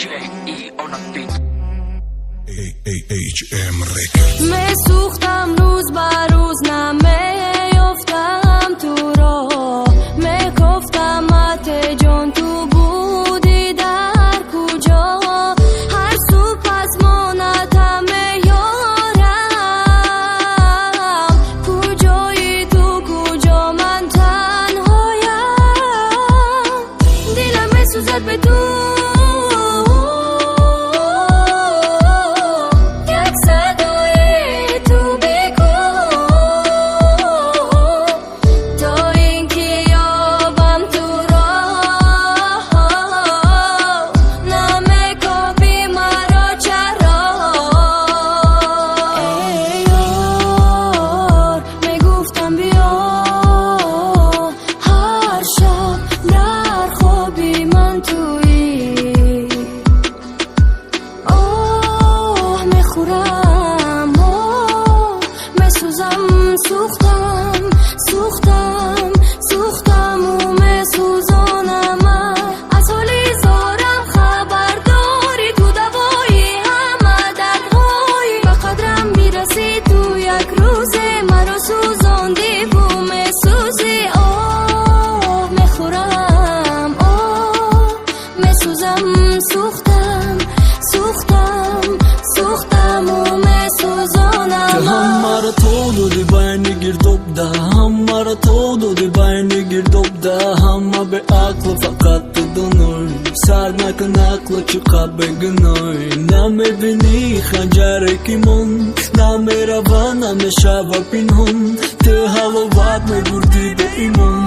HM Records. مسوختم روز بر روز نمیافتم تو را میگفتم مت جان تو بودی در کجا هر سو پس مانتم یارم کجایی تو کجا من تنهایم دلم میسوزد به تو سوختم و میسوزانم از حالی زارم خبرداری تو دوایی همه دردهایی به قدرم میرسی تو یک روزه مرا سوزاندی و میسوزی آه میخورم آه میسوزم سوختم و میسوزانم که همه تو دودی باینی girdobda hamma ra todo di bayni girdobda hamma be aklı fakat tudunur sar nakın aklı çıkar beginur name beni khanjare kimon name ravana me shava pinhon te halovat me gurdi be imon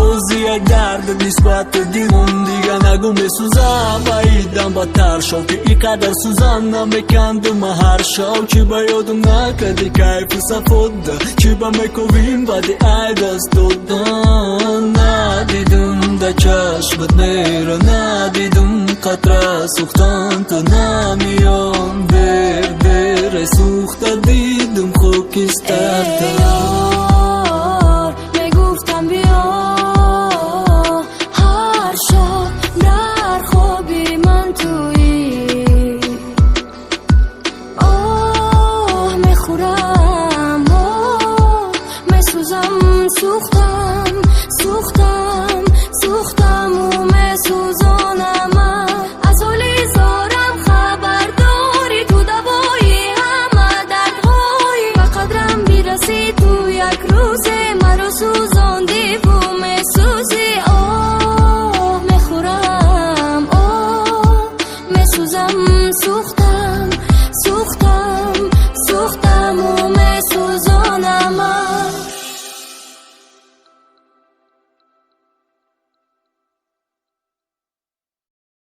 oziya dard nisbat dimon diga nagu me suzam aidan batar şov ki ikadar suzanna me kandım har şov ki bayodum nakadi kayf safodda ki ba me kovim vadi aydas doddan nadidim da çashmat nera nadidim qatra suxtan to namiyon ver suxta didim xokistarda میگفتم بیا هر شب در خوابی من تویی آه میخورم آه میسوزم سوختم